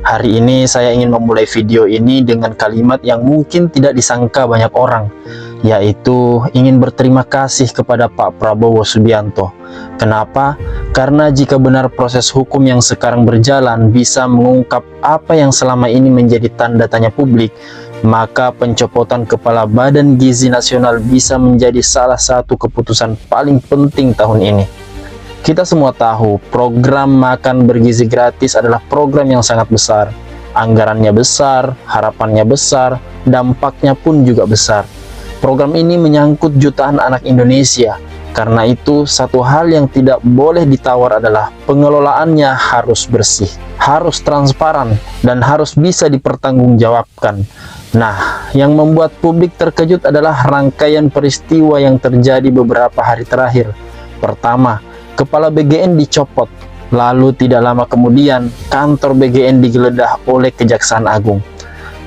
Hari ini saya ingin memulai video ini dengan kalimat yang mungkin tidak disangka banyak orang, yaitu ingin berterima kasih kepada Pak Prabowo Subianto. Kenapa? Karena jika benar proses hukum yang sekarang berjalan bisa mengungkap apa yang selama ini menjadi tanda tanya publik, maka pencopotan Kepala Badan Gizi Nasional bisa menjadi salah satu keputusan paling penting tahun ini. Kita semua tahu program makan bergizi gratis adalah program yang sangat besar. Anggarannya besar, harapannya besar, dampaknya pun juga besar. Program ini menyangkut jutaan anak Indonesia. Karena itu, satu hal yang tidak boleh ditawar adalah pengelolaannya harus bersih, harus transparan, dan harus bisa dipertanggungjawabkan. Nah, yang membuat publik terkejut adalah rangkaian peristiwa yang terjadi beberapa hari terakhir. Pertama, Kepala BGN dicopot, lalu tidak lama kemudian kantor BGN digeledah oleh Kejaksaan Agung.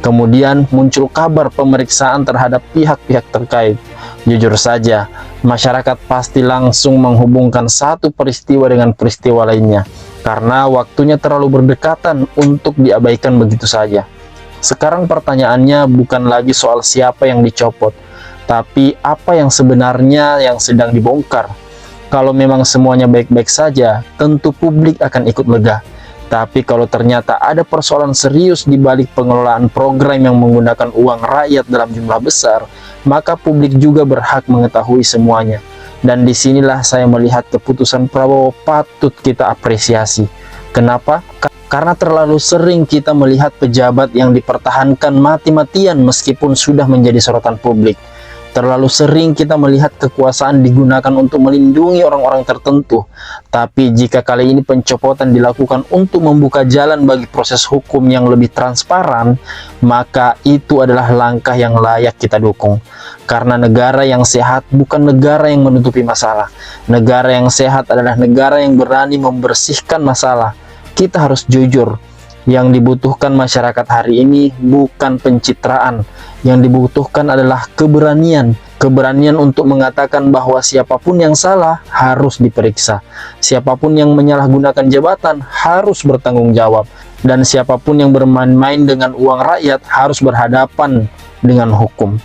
Kemudian muncul kabar pemeriksaan terhadap pihak-pihak terkait. Jujur saja, masyarakat pasti langsung menghubungkan satu peristiwa dengan peristiwa lainnya, karena waktunya terlalu berdekatan untuk diabaikan begitu saja. Sekarang pertanyaannya bukan lagi soal siapa yang dicopot, tapi apa yang sebenarnya yang sedang dibongkar. Kalau memang semuanya baik-baik saja, tentu publik akan ikut lega. Tapi kalau ternyata ada persoalan serius di balik pengelolaan program yang menggunakan uang rakyat dalam jumlah besar, maka publik juga berhak mengetahui semuanya. Dan disinilah saya melihat keputusan Prabowo patut kita apresiasi. Kenapa? Karena terlalu sering kita melihat pejabat yang dipertahankan mati-matian meskipun sudah menjadi sorotan publik. Terlalu sering kita melihat kekuasaan digunakan untuk melindungi orang-orang tertentu. Tapi jika kali ini pencopotan dilakukan untuk membuka jalan bagi proses hukum yang lebih transparan, maka itu adalah langkah yang layak kita dukung. Karena negara yang sehat bukan negara yang menutupi masalah. Negara yang sehat adalah negara yang berani membersihkan masalah. Kita harus jujur. Yang dibutuhkan masyarakat hari ini bukan pencitraan. Yang dibutuhkan adalah keberanian. Keberanian untuk mengatakan bahwa siapapun yang salah harus diperiksa. Siapapun yang menyalahgunakan jabatan harus bertanggung jawab. Dan siapapun yang bermain-main dengan uang rakyat harus berhadapan dengan hukum.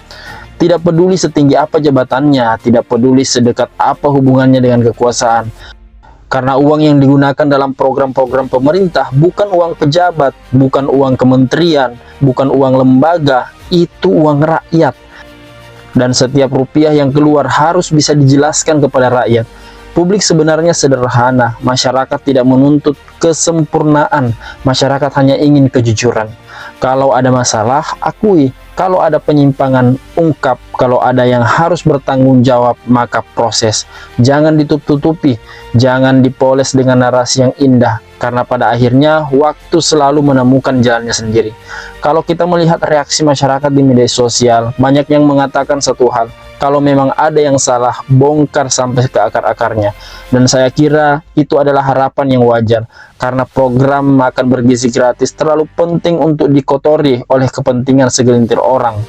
Tidak peduli setinggi apa jabatannya, tidak peduli sedekat apa hubungannya dengan kekuasaan. Karena uang yang digunakan dalam program-program pemerintah bukan uang pejabat, bukan uang kementerian, bukan uang lembaga, itu uang rakyat. Dan setiap rupiah yang keluar harus bisa dijelaskan kepada rakyat. Publik sebenarnya sederhana, masyarakat tidak menuntut kesempurnaan, masyarakat hanya ingin kejujuran. Kalau ada masalah, akui. Kalau ada penyimpangan, ungkap. Kalau ada yang harus bertanggung jawab, maka proses. Jangan ditutup-tutupi, jangan dipoles dengan narasi yang indah. Karena pada akhirnya, waktu selalu menemukan jalannya sendiri. Kalau kita melihat reaksi masyarakat di media sosial, banyak yang mengatakan satu hal. Kalau memang ada yang salah, bongkar sampai ke akar-akarnya. Dan saya kira itu adalah harapan yang wajar. Karena program makan bergizi gratis terlalu penting untuk dikotori oleh kepentingan segelintir orang.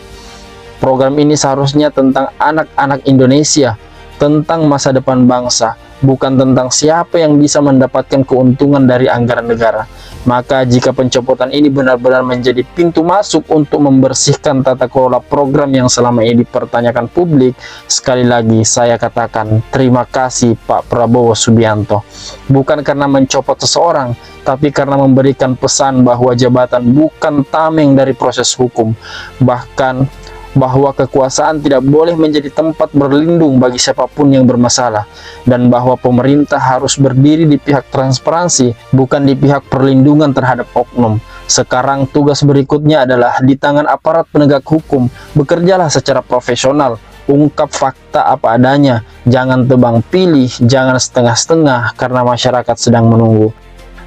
Program ini seharusnya tentang anak-anak Indonesia, tentang masa depan bangsa, bukan tentang siapa yang bisa mendapatkan keuntungan dari anggaran negara. Maka jika pencopotan ini benar-benar menjadi pintu masuk untuk membersihkan tata kelola program yang selama ini dipertanyakan publik, sekali lagi saya katakan terima kasih Pak Prabowo Subianto. Bukan karena mencopot seseorang, tapi karena memberikan pesan bahwa jabatan bukan tameng dari proses hukum. Bahkan bahwa kekuasaan tidak boleh menjadi tempat berlindung bagi siapapun yang bermasalah, dan bahwa pemerintah harus berdiri di pihak transparansi, bukan di pihak perlindungan terhadap oknum. Sekarang tugas berikutnya adalah di tangan aparat penegak hukum. Bekerjalah secara profesional, ungkap fakta apa adanya, jangan tebang pilih, jangan setengah-setengah, karena masyarakat sedang menunggu.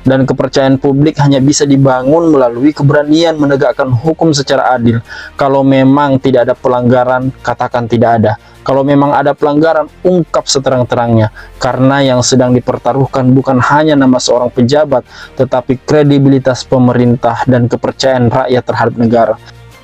Dan kepercayaan publik hanya bisa dibangun melalui keberanian menegakkan hukum secara adil. Kalau memang tidak ada pelanggaran, katakan tidak ada. Kalau memang ada pelanggaran, ungkap seterang-terangnya. Karena yang sedang dipertaruhkan bukan hanya nama seorang pejabat, tetapi kredibilitas pemerintah dan kepercayaan rakyat terhadap negara.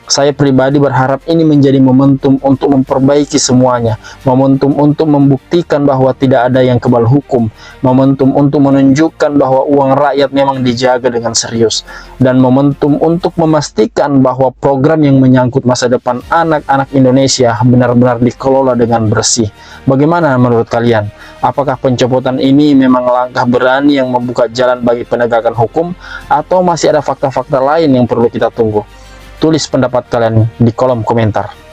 Saya pribadi berharap ini menjadi momentum untuk memperbaiki semuanya, momentum untuk membuktikan bahwa tidak ada yang kebal hukum, momentum untuk menunjukkan bahwa uang rakyat memang dijaga dengan serius, dan momentum untuk memastikan bahwa program yang menyangkut masa depan anak-anak Indonesia benar-benar dikelola dengan bersih. Bagaimana menurut kalian? Apakah pencopotan ini memang langkah berani yang membuka jalan bagi penegakan hukum, atau masih ada fakta-fakta lain yang perlu kita tunggu? Tulis pendapat kalian di kolom komentar.